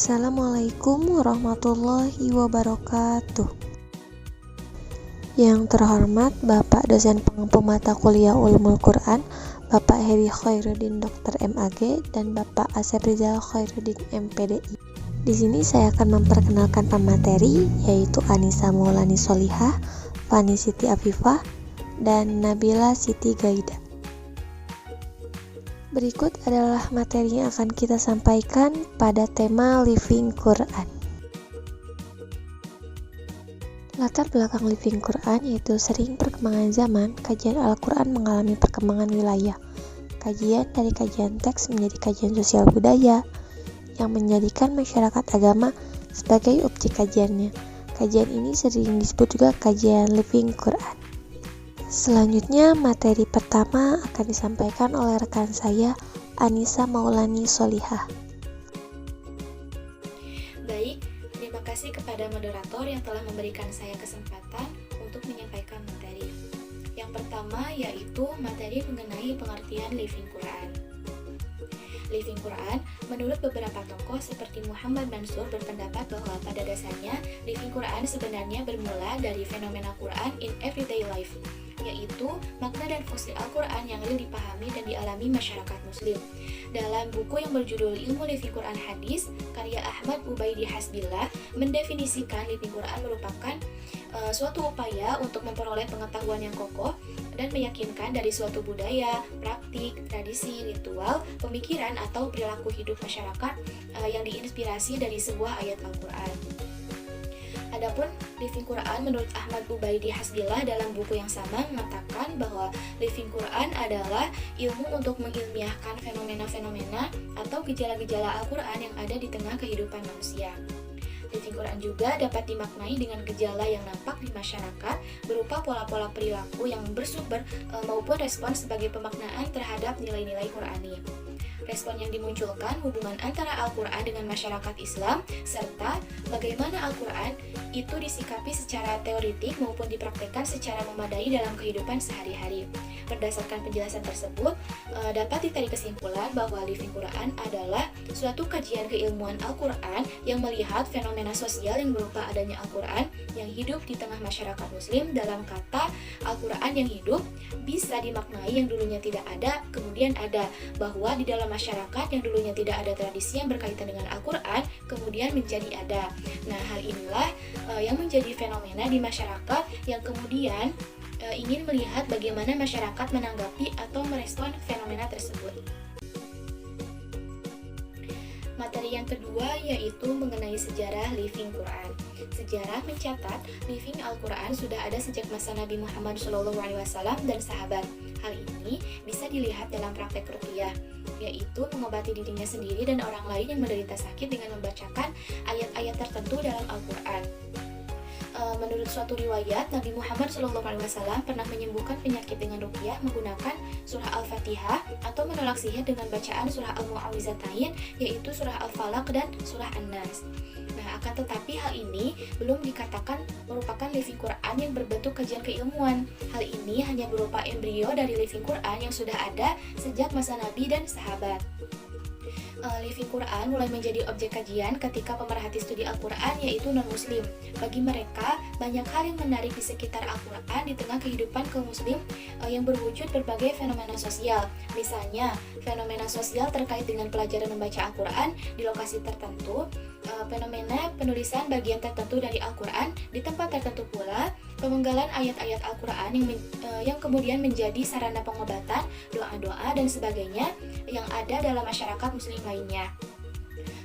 Assalamualaikum warahmatullahi wabarakatuh. Yang terhormat Bapak dosen pengampu mata kuliah Ulumul Quran, Bapak Heri Khairuddin Dr. MAG dan Bapak Asep Rizal Khairuddin MPDI. Di sini saya akan memperkenalkan pemateri, yaitu Anissa Maulani Solihah, Fani Siti Afifah, dan Nabila Siti Gaida. Berikut adalah materi yang akan kita sampaikan pada tema Living Quran. Latar belakang Living Quran yaitu sering perkembangan zaman, kajian Al-Quran mengalami perkembangan wilayah. Kajian dari kajian teks menjadi kajian sosial budaya, yang menjadikan masyarakat agama sebagai objek kajiannya. Kajian ini sering disebut juga kajian Living Quran. Selanjutnya, materi pertama akan disampaikan oleh rekan saya, Anissa Maulani Solihah. Baik, terima kasih kepada moderator yang telah memberikan saya kesempatan untuk menyampaikan materi. Yang pertama yaitu materi mengenai pengertian Living Quran. Living Quran, menurut beberapa tokoh seperti Muhammad Mansur berpendapat bahwa pada dasarnya Living Quran sebenarnya bermula dari fenomena Quran in everyday life, yaitu makna dan fungsi Al-Quran yang real dipahami dan dialami masyarakat muslim. Dalam buku yang berjudul Ilmu Living Quran Hadis, karya Ahmad Ubaidi Hasbillah mendefinisikan Living Quran merupakan suatu upaya untuk memperoleh pengetahuan yang kokoh dan meyakinkan dari suatu budaya, praktik, tradisi, ritual, pemikiran, atau perilaku hidup masyarakat yang diinspirasi dari sebuah ayat Al-Quran. Adapun Living Quran menurut Ahmad Ubaidi Hasbillah dalam buku yang sama mengatakan bahwa Living Quran adalah ilmu untuk mengilmiahkan fenomena-fenomena atau gejala-gejala Al-Quran yang ada di tengah kehidupan manusia. Living Quran juga dapat dimaknai dengan gejala yang nampak di masyarakat berupa pola-pola perilaku yang bersumber maupun respon sebagai pemaknaan terhadap nilai-nilai Qurani. Respon yang dimunculkan hubungan antara Al-Quran dengan masyarakat Islam, serta bagaimana Al-Quran itu disikapi secara teoritik maupun dipraktikkan secara memadai dalam kehidupan sehari-hari. Berdasarkan penjelasan tersebut, dapat ditarik kesimpulan bahwa Living Quran adalah suatu kajian keilmuan Al-Quran yang melihat fenomena sosial yang berupa adanya Al-Quran yang hidup di tengah masyarakat Muslim. Dalam kata, Al-Quran yang hidup bisa dimaknai yang dulunya tidak ada, kemudian ada, bahwa di dalam masyarakat yang dulunya tidak ada tradisi yang berkaitan dengan Al-Quran, kemudian menjadi ada. Nah, hal inilah yang menjadi fenomena di masyarakat yang kemudian ingin melihat bagaimana masyarakat menanggapi atau merespon fenomena tersebut. Materi yang kedua yaitu mengenai sejarah Living Quran. Sejarah mencatat Living Al-Quran sudah ada sejak masa Nabi Muhammad SAW dan sahabat. Hal ini bisa dilihat dalam praktek ruqyah, yaitu mengobati dirinya sendiri dan orang lain yang menderita sakit dengan membacakan ayat-ayat tertentu dalam Al-Quran. Menurut suatu riwayat, Nabi Muhammad SAW pernah menyembuhkan penyakit dengan ruqyah menggunakan surah Al-Fatihah atau menolak sihir dengan bacaan surah Al-Mu'awwizatain, yaitu surah Al-Falaq dan surah An-Nas. Nah, akan tetapi hal ini belum dikatakan merupakan Living Quran yang berbentuk kajian keilmuan. Hal ini hanya berupa embrio dari Living Quran yang sudah ada sejak masa Nabi dan sahabat. Living Quran mulai menjadi objek kajian ketika pemerhati studi Al-Quran yaitu non-muslim. Bagi mereka, banyak hal yang menarik di sekitar Al-Quran di tengah kehidupan kaum muslim yang berwujud berbagai fenomena sosial. Misalnya, fenomena sosial terkait dengan pelajaran membaca Al-Quran di lokasi tertentu, fenomena penulisan bagian tertentu dari Al-Quran di tempat tertentu pula, pemenggalan ayat-ayat Al-Quran yang kemudian menjadi sarana pengobatan, doa-doa, dan sebagainya yang ada dalam masyarakat muslim lainnya.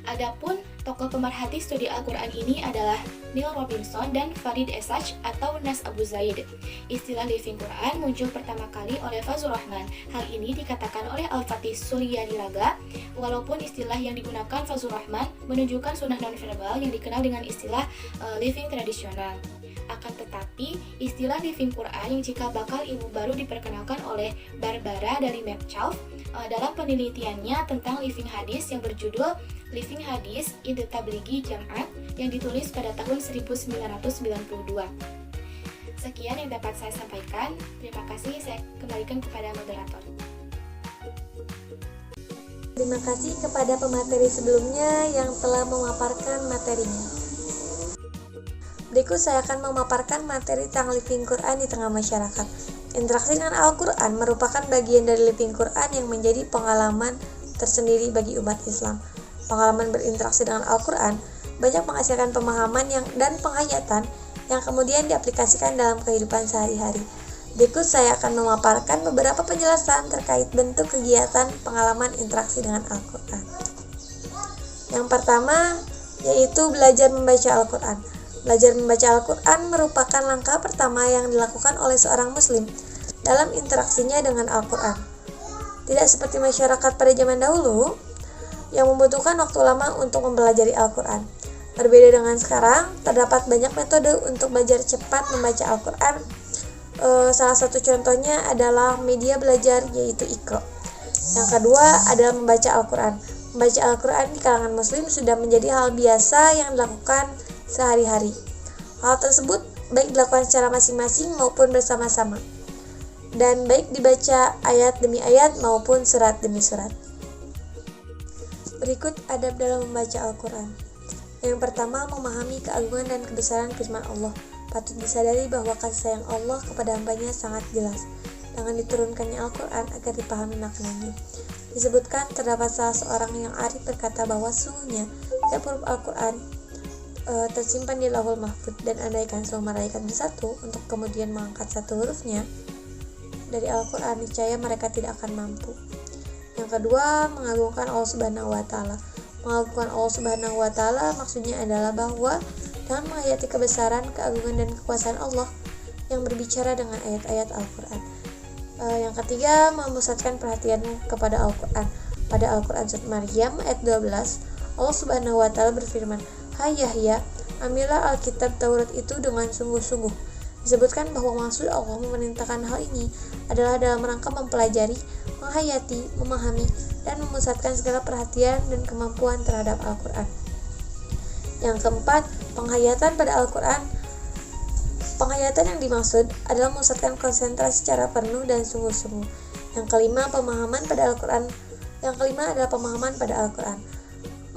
Adapun tokoh pemerhati studi Al-Quran ini adalah Neil Robinson dan Farid Esach atau Nas Abu Zaid. Istilah Living Quran muncul pertama kali oleh Fazlur Rahman. Hal ini dikatakan oleh Al-Fatih Suryani Raga, walaupun istilah yang digunakan Fazlur Rahman menunjukkan sunnah non-verbal yang dikenal dengan istilah living tradisional. Akan tetapi, istilah Living Quran yang cikal bakal ilmu baru diperkenalkan oleh Barbara dari Metcalf dalam penelitiannya tentang Living Hadis yang berjudul Living Hadis in the Tablighi Jam'at yang ditulis pada tahun 1992. Sekian yang dapat saya sampaikan. Terima kasih, saya kembalikan kepada moderator. Terima kasih kepada pemateri sebelumnya yang telah memaparkan materinya. Berikut saya akan memaparkan materi tentang living Quran di tengah masyarakat. Interaksi dengan Al-Quran merupakan bagian dari living Quran yang menjadi pengalaman tersendiri bagi umat Islam. Pengalaman berinteraksi dengan Al-Quran banyak menghasilkan pemahaman dan penghayatan yang kemudian diaplikasikan dalam kehidupan sehari-hari. Berikut saya akan memaparkan beberapa penjelasan terkait bentuk kegiatan pengalaman interaksi dengan Al-Quran. Yang pertama yaitu belajar membaca Al-Quran. Belajar membaca Al-Quran merupakan langkah pertama yang dilakukan oleh seorang muslim dalam interaksinya dengan Al-Quran. Tidak seperti masyarakat pada zaman dahulu yang membutuhkan waktu lama untuk mempelajari Al-Quran. Berbeda dengan sekarang, terdapat banyak metode untuk belajar cepat membaca Al-Quran. Salah satu contohnya adalah media belajar yaitu Iqra. Yang kedua adalah membaca Al-Quran. Membaca Al-Quran di kalangan muslim sudah menjadi hal biasa yang dilakukan sehari-hari. Hal tersebut baik dilakukan secara masing-masing maupun bersama-sama, dan baik dibaca ayat demi ayat maupun surat demi surat. Berikut adab dalam membaca Al-Quran. Yang pertama, memahami keagungan dan kebesaran firman Allah. Patut disadari bahwa kasih sayang Allah kepada hambanya sangat jelas dengan diturunkannya Al-Quran agar dipahami maknanya. Disebutkan terdapat salah seorang yang arif berkata bahwa sesungguhnya setiap huruf Al-Quran tersimpan di Lauhul Mahfuz, dan andaikan semua malaikat bersatu untuk kemudian mengangkat satu hurufnya dari Al-Quran, niscaya mereka tidak akan mampu. Yang kedua, mengagungkan Allah Subhanahu wa Ta'ala. Mengagungkan Allah Subhanahu wa Ta'ala maksudnya adalah bahwa dengan menghayati kebesaran, keagungan, dan kekuasaan Allah yang berbicara dengan ayat-ayat Al-Quran. Yang ketiga, memusatkan perhatian kepada Al-Quran. Pada Al-Quran surat Maryam ayat 12, Allah Subhanahu wa Ta'ala berfirman, "Hai Yahya, ambillah Alkitab Taurat itu dengan sungguh-sungguh." Disebutkan bahwa maksud Allah memerintahkan hal ini adalah dalam rangka mempelajari, menghayati, memahami, dan memusatkan segala perhatian dan kemampuan terhadap Al-Quran. Yang keempat, penghayatan pada Al-Quran. Penghayatan yang dimaksud adalah memusatkan konsentrasi secara penuh dan sungguh-sungguh. Yang kelima, pemahaman pada Al-Quran. Yang kelima adalah pemahaman pada Al-Quran.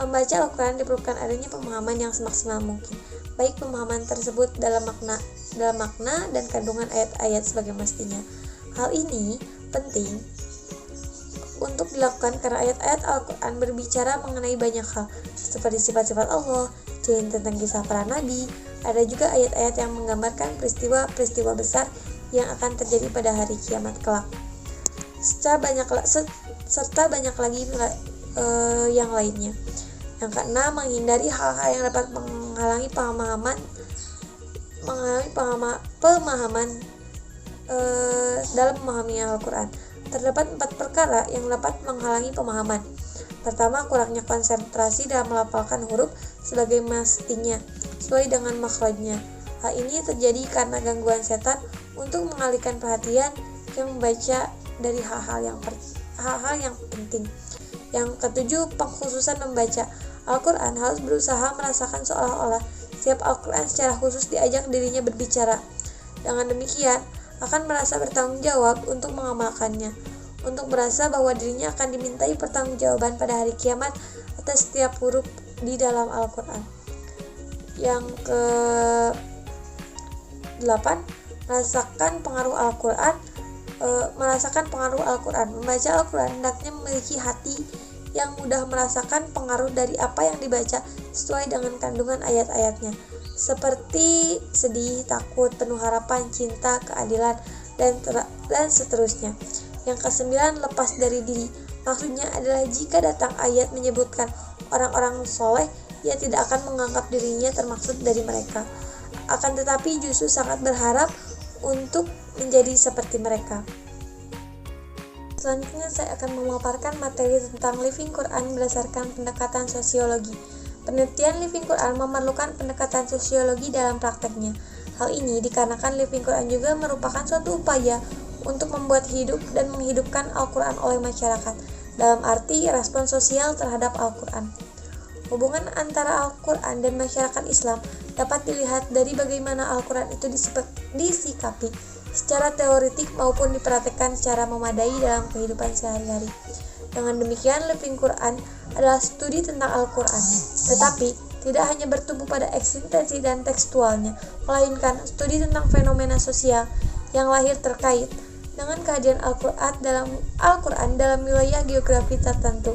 Membaca Al-Quran diperlukan adanya pemahaman yang semaksimal mungkin, baik pemahaman tersebut dalam makna dan kandungan ayat-ayat sebagai mestinya. Hal ini penting untuk dilakukan karena ayat-ayat Al-Quran berbicara mengenai banyak hal, seperti sifat-sifat Allah, cerita tentang kisah para nabi. Ada juga ayat-ayat yang menggambarkan peristiwa-peristiwa besar yang akan terjadi pada hari kiamat kelak. Serta banyak lagi yang lainnya. Yang keenam, menghindari hal-hal yang dapat menghalangi pemahaman dalam memahami Al-Quran. Terdapat 4 perkara yang dapat menghalangi pemahaman. Pertama, kurangnya konsentrasi dalam melafalkan huruf sebagai mestinya, sesuai dengan makhrajnya. Hal ini terjadi karena gangguan setan untuk mengalihkan perhatian yang membaca dari hal-hal yang penting. Yang ketujuh, pengkhususan membaca Al-Quran harus berusaha merasakan seolah-olah setiap Al-Quran secara khusus diajak dirinya berbicara. Dengan demikian, akan merasa bertanggung jawab untuk mengamalkannya, untuk merasa bahwa dirinya akan dimintai pertanggungjawaban pada hari kiamat atas setiap huruf di dalam Al-Quran. Yang ke-8, merasakan pengaruh Al-Quran. Membaca Al-Quran hendaknya memiliki hati yang mudah merasakan pengaruh dari apa yang dibaca sesuai dengan kandungan ayat-ayatnya, seperti sedih, takut, penuh harapan, cinta, keadilan, dan seterusnya. Yang ke-9, lepas dari diri. Maksudnya adalah jika datang ayat menyebutkan orang-orang soleh, ia tidak akan menganggap dirinya termaksud dari mereka. Akan tetapi justru sangat berharap untuk menjadi seperti mereka. Selanjutnya saya akan memaparkan materi tentang living Quran berdasarkan pendekatan sosiologi. Penelitian living Quran memerlukan pendekatan sosiologi dalam prakteknya. Hal ini dikarenakan living Quran juga merupakan suatu upaya untuk membuat hidup dan menghidupkan Al-Quran oleh masyarakat, dalam arti respon sosial terhadap Al-Quran. Hubungan antara Al-Quran dan masyarakat Islam dapat dilihat dari bagaimana Al-Quran itu disikapi secara teoretik maupun dipraktikkan secara memadai dalam kehidupan sehari-hari. Dengan demikian, Living Quran adalah studi tentang Al-Quran, tetapi tidak hanya bertumbuh pada eksistensi dan tekstualnya, melainkan studi tentang fenomena sosial yang lahir terkait dengan kehadiran Al-Quran dalam wilayah geografi tertentu,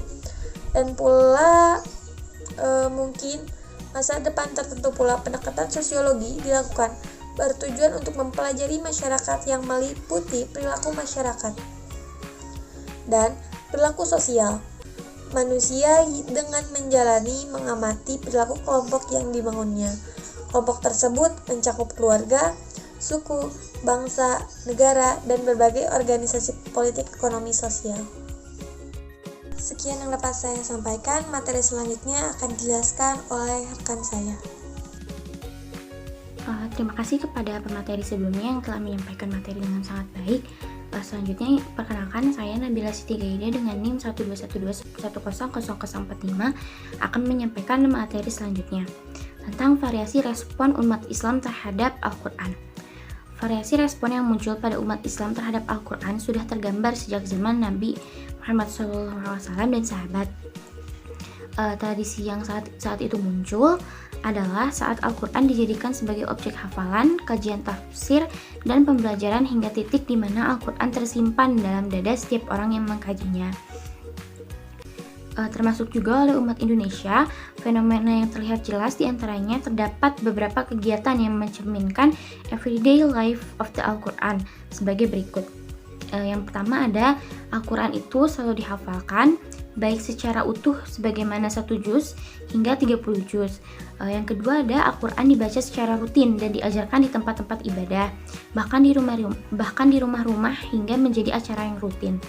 dan pula mungkin masa depan tertentu pula. Pendekatan sosiologi dilakukan bertujuan untuk mempelajari masyarakat yang meliputi perilaku masyarakat dan perilaku sosial manusia dengan mengamati perilaku kelompok yang dibangunnya. Kelompok tersebut mencakup keluarga, suku, bangsa, negara, dan berbagai organisasi politik, ekonomi, sosial. Sekian yang dapat saya sampaikan. Materi selanjutnya akan dijelaskan oleh rekan saya. Terima kasih kepada pemateri sebelumnya yang telah menyampaikan materi dengan sangat baik. Selanjutnya, perkenalkan, saya Nabila Siti Gaida dengan NIM 121210045 akan menyampaikan materi selanjutnya tentang variasi respon umat Islam terhadap Al-Quran. Variasi respon yang muncul pada umat Islam terhadap Al-Quran sudah tergambar sejak zaman Nabi Muhammad SAW dan sahabat. Tradisi yang saat itu muncul adalah saat Al-Quran dijadikan sebagai objek hafalan, kajian tafsir, dan pembelajaran hingga titik di mana Al-Quran tersimpan dalam dada setiap orang yang mengkajinya. Termasuk juga oleh umat Indonesia, fenomena yang terlihat jelas diantaranya terdapat beberapa kegiatan yang mencerminkan everyday life of the Al-Quran sebagai berikut. Yang pertama ada Al-Quran itu selalu dihafalkan, baik secara utuh sebagaimana 1 juz hingga 30 juz. Yang kedua ada Al-Quran dibaca secara rutin dan diajarkan di tempat-tempat ibadah, bahkan di rumah-rumah hingga menjadi acara yang rutin.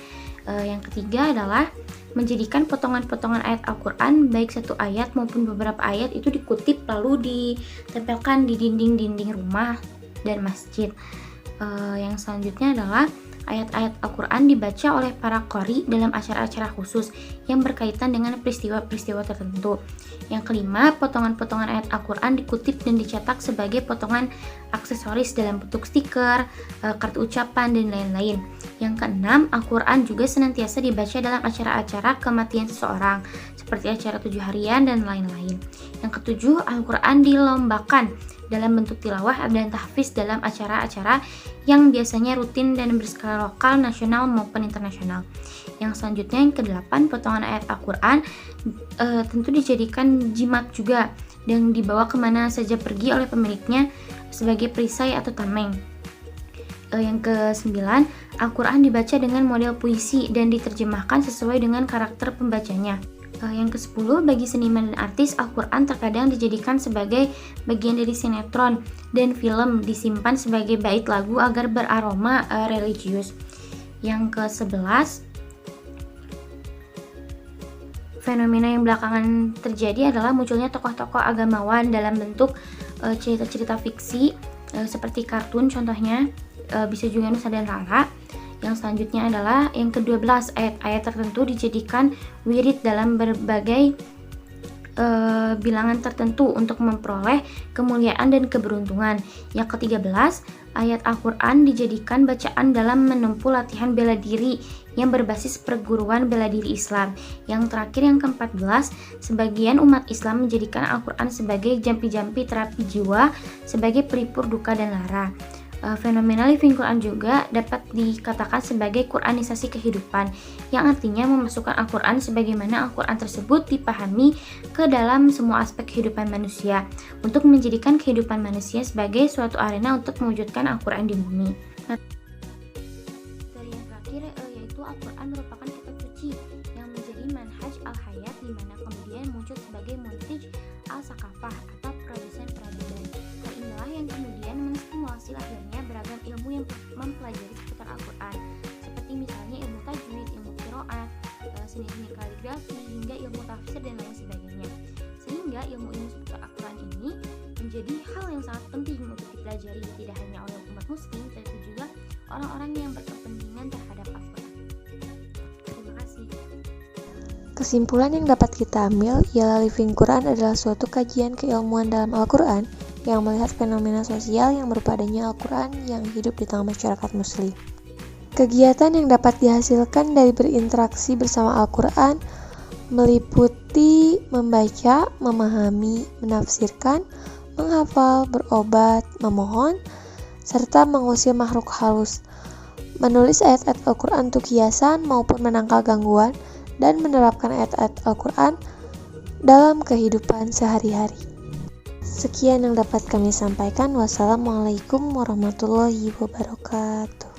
Yang ketiga adalah menjadikan potongan-potongan ayat Al-Quran, baik satu ayat maupun beberapa ayat itu dikutip lalu ditempelkan di dinding-dinding rumah dan masjid. Yang selanjutnya adalah ayat-ayat Al-Quran dibaca oleh para qori dalam acara-acara khusus yang berkaitan dengan peristiwa-peristiwa tertentu. Yang kelima, potongan-potongan ayat Al-Quran dikutip dan dicetak sebagai potongan aksesoris dalam bentuk stiker, kartu ucapan, dan lain-lain. Yang keenam, Al-Quran juga senantiasa dibaca dalam acara-acara kematian seseorang, seperti acara 7 harian dan lain-lain. Yang ketujuh, Al-Quran dilombakan dalam bentuk tilawah dan tahfiz dalam acara-acara yang biasanya rutin dan berskala lokal, nasional maupun internasional. Yang selanjutnya, yang ke-8, potongan ayat Al-Quran tentu dijadikan jimat juga dan dibawa kemana saja pergi oleh pemiliknya sebagai perisai atau tameng. Yang ke-9, Al-Quran dibaca dengan model puisi dan diterjemahkan sesuai dengan karakter pembacanya. Yang ke-10, bagi seniman dan artis, Al-Quran terkadang dijadikan sebagai bagian dari sinetron dan film, disimpan sebagai bait lagu agar beraroma religius. Yang ke-11, fenomena yang belakangan terjadi adalah munculnya tokoh-tokoh agamawan dalam bentuk cerita-cerita fiksi seperti kartun contohnya, bisa juga Nusa dan Rara. Yang selanjutnya adalah yang ke-12, ayat-ayat tertentu dijadikan wirid dalam berbagai bilangan tertentu untuk memperoleh kemuliaan dan keberuntungan. Yang ke-13, ayat Al-Quran dijadikan bacaan dalam menempuh latihan bela diri yang berbasis perguruan bela diri Islam. Yang terakhir, yang ke-14, sebagian umat Islam menjadikan Al-Quran sebagai jampi-jampi terapi jiwa, sebagai pelipur duka dan lara. Fenomena Living Quran juga dapat dikatakan sebagai Quranisasi kehidupan, yang artinya memasukkan Al-Quran sebagaimana Al-Quran tersebut dipahami ke dalam semua aspek kehidupan manusia, untuk menjadikan kehidupan manusia sebagai suatu arena untuk mewujudkan Al-Quran di bumi. Dari yang terakhir, yaitu Al-Quran merupakan kitab suci yang menjadi manhaj al-hayat, di mana kemudian muncul sebagai muntij al-sakafah atau produsen peradaban. Hal inilah yang kemudian menstimulasi lahirnya beragam ilmu yang mempelajari seputar Al-Quran, seperti misalnya ilmu tajwid, ilmu qiraat, seni kaligrafi, hingga ilmu tafsir dan lain sebagainya. Sehingga ilmu-ilmu seputar Al-Quran ini menjadi hal yang sangat penting untuk dipelajari tidak hanya oleh umat muslim, tapi juga orang-orang yang berkepentingan terhadap Al-Quran. Terima kasih. Kesimpulan yang dapat kita ambil ialah Living Quran adalah suatu kajian keilmuan dalam Al-Quran yang melihat fenomena sosial yang berupa adanya Al-Quran yang hidup di tengah masyarakat muslim. Kegiatan yang dapat dihasilkan dari berinteraksi bersama Al-Quran meliputi membaca, memahami, menafsirkan, menghafal, berobat, memohon, serta mengusir makhluk halus, menulis ayat-ayat Al-Quran untuk hiasan maupun menangkal gangguan, dan menerapkan ayat-ayat Al-Quran dalam kehidupan sehari-hari. Sekian yang dapat kami sampaikan. Wassalamualaikum warahmatullahi wabarakatuh.